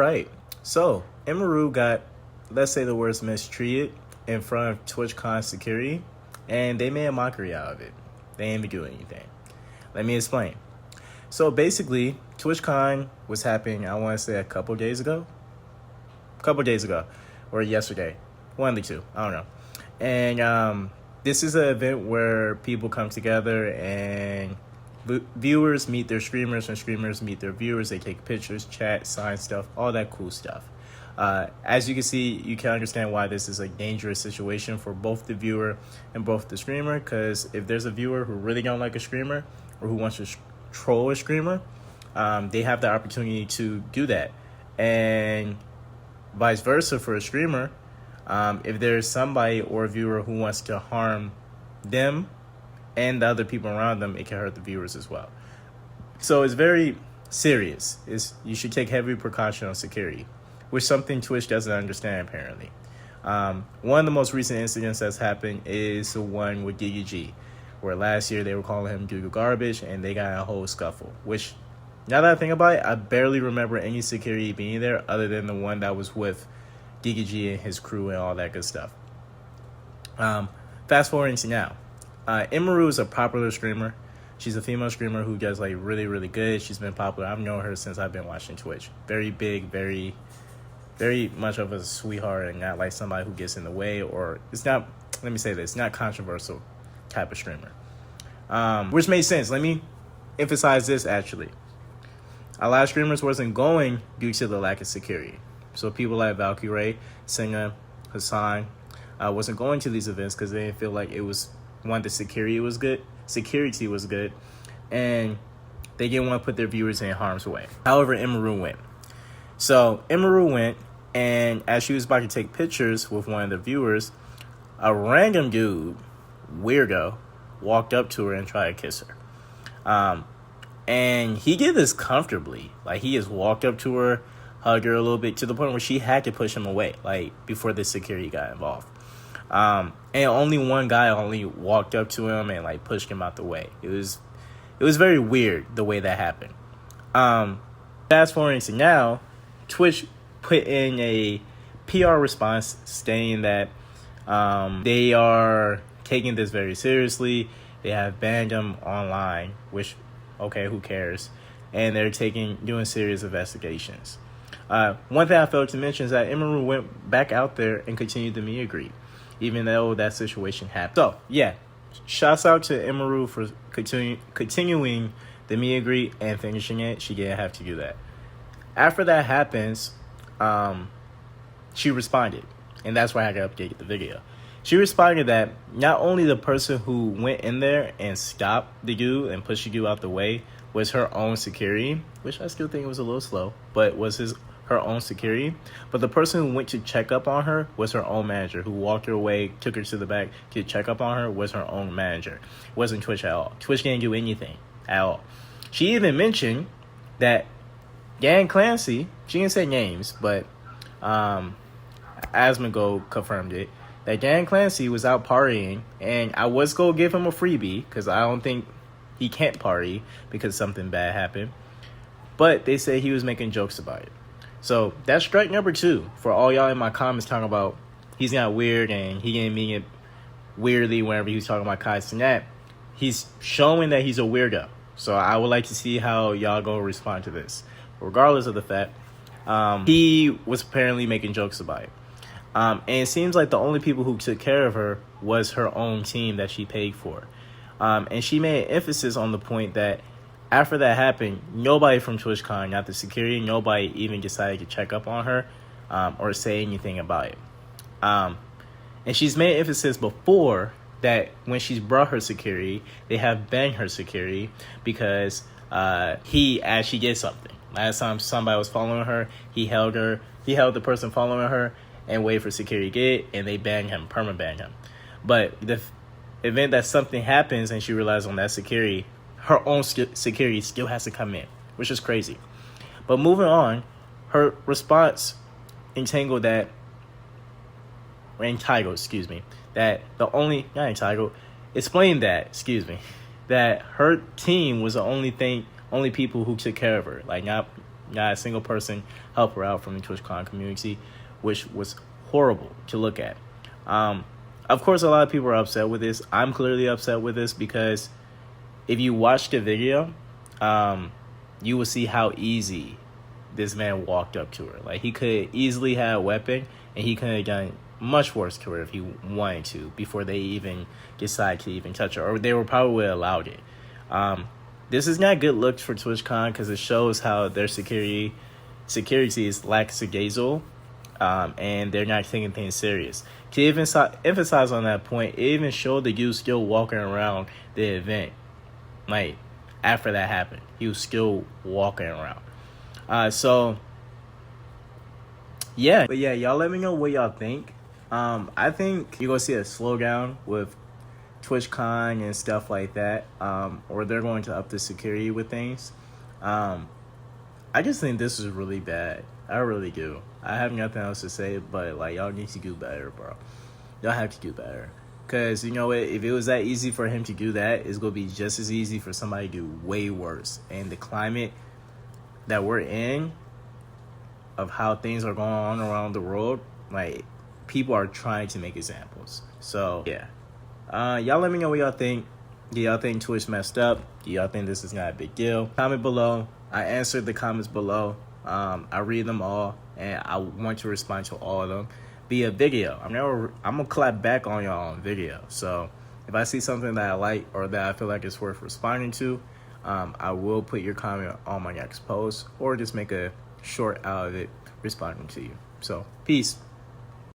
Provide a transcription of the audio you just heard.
right. So, Emiru got, let's say the words mistreated in front of TwitchCon security, and they made a mockery out of it. They didn't do anything. Let me explain. So, basically, TwitchCon was happening, I want to say, a couple days ago, or yesterday. One of the two. I don't know. And this is an event where people come together and viewers meet their streamers and streamers meet their viewers. They take pictures, chat, sign stuff, all that cool stuff. As you can see, you can understand why this is a dangerous situation for both the viewer and both the streamer, because if there's a viewer who really don't like a streamer or who wants to troll a streamer, they have the opportunity to do that. And vice versa for a streamer, if there's somebody or a viewer who wants to harm them and the other people around them, it can hurt the viewers as well. So it's very serious. You should take heavy precaution on security, which is something Twitch doesn't understand apparently. One of the most recent incidents that's happened is the one with GGG, where last year they were calling him Google Garbage and they got in a whole scuffle, which now that I think about it, I barely remember any security being there other than the one that was with GGG and his crew and all that good stuff. Fast forwarding to now. Emiru is a popular streamer. She's a female streamer who does like really, really good. She's been popular. I've known her since I've been watching Twitch. Very big, very, very much of a sweetheart and not like somebody who gets in the way, or it's not, let me say this, not controversial type of streamer. Which made sense. Let me emphasize this actually. A lot of streamers wasn't going due to the lack of security. So people like Valkyrie, Singer, Hassan wasn't going to these events because they didn't feel like it was, one, the security was good, and they didn't want to put their viewers in harm's way. However, Emiru went. So Emiru went, and as she was about to take pictures with one of the viewers, a random dude, weirdo, walked up to her and tried to kiss her. And he did this comfortably. Like, he just walked up to her, hugged her a little bit, to the point where she had to push him away, like, before the security got involved. And only one guy only walked up to him and, like, pushed him out the way. It was very weird the way that happened. Fast forwarding to now, Twitch put in a PR response stating that they are taking this very seriously. They have banned him online, which, okay, who cares? And they're doing serious investigations. One thing I failed to mention is that Emiru went back out there and continued the meet and greet, even though that situation happened. So, yeah, shouts out to Emiru for continuing the meet and greet and finishing it. She didn't have to do that. After that happens, she responded, and that's why I had to update the video. She responded that not only the person who went in there and stopped the dude and pushed the dude out the way was her own security, which I still think was a little slow, but was her own security. But the person who went to check up on her was her own manager, who walked her away, took her to the back to check up on her, was her own manager. It wasn't Twitch at all. Twitch didn't do anything at all. She even mentioned that Dan Clancy, she didn't say names, but Asmongold confirmed it, that Dan Clancy was out partying, and I was going to give him a freebie because I don't think he can't party because something bad happened. But they say he was making jokes about it. So that's strike number 2 for all y'all in my comments talking about he's not weird and he didn't mean it weirdly whenever he was talking about Kai Cenat. He's showing that he's a weirdo. So I would like to see how y'all go respond to this. Regardless of the fact, he was apparently making jokes about it. And it seems like the only people who took care of her was her own team that she paid for. And she made emphasis on the point that after that happened, nobody from TwitchCon, not the security, nobody even decided to check up on her or say anything about it. And she's made emphasis before that when she's brought her security, they have banned her security because he actually did something. Last time somebody was following her, he held the person following her and waited for security to get it, and they banned him, perma-banned him. But the event that something happens and she relies on that security, her own security still has to come in, which is crazy. But moving on, her response entitled that her team was the only people who took care of her. Like, not Not a single person helped her out from the TwitchCon community, which was horrible to look at. Of course, a lot of people are upset with this. I'm clearly upset with this because if you watch the video, you will see how easy this man walked up to her. Like, he could easily have a weapon, and he could have done much worse to her if he wanted to before they even decided to even touch her, or they were probably allowed it. This is not good looks for TwitchCon because it shows how their security is lackadaisical, and they're not taking things serious. To even emphasize on that point, it even showed the dude still walking around the event. Like, after that happened, he was still walking around. So yeah, but yeah, y'all let me know what y'all think. I think you're gonna see a slowdown with TwitchCon and stuff like that, or they're going to up the security with things. I just think this is really bad. I really do. I have nothing else to say, but like, y'all need to do better, bro. Y'all have to do better. Because, you know what, if it was that easy for him to do that, it's going to be just as easy for somebody to do way worse. And the climate that we're in, of how things are going on around the world, like, people are trying to make examples. So, yeah. Y'all let me know what y'all think. Do y'all think Twitch messed up? Do y'all think this is not a big deal? Comment below. I answered the comments below. I read them all, and I want to respond to all of them via video. I'm gonna clap back on y'all on video. So if I see something that I like or that I feel like it's worth responding to, I will put your comment on my next post, or just make a short out of it responding to you. So peace.